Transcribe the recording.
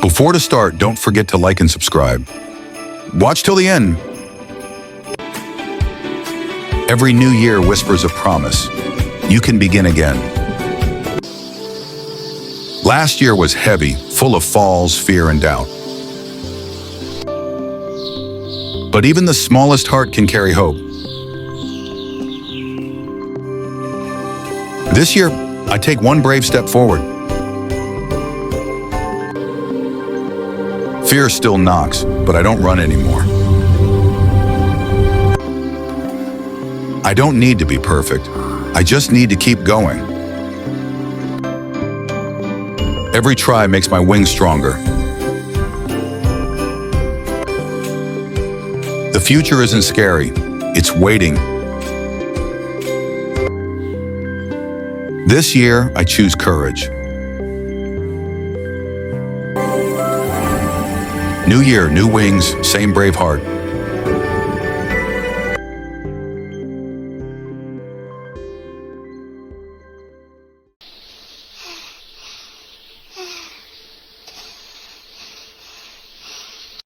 Before to start, don't forget to like and subscribe. Watch till the end. Every new year whispers a promise. You can begin again. Last year was heavy, full of falls, fear, and doubt. But even the smallest heart can carry hope. This year, I take one brave step forward. Fear still knocks, but I don't run anymore. I don't need to be perfect. I just need to keep going. Every try makes my wings stronger. The future isn't scary. It's waiting. This year, I choose courage. New year, new wings, same brave heart.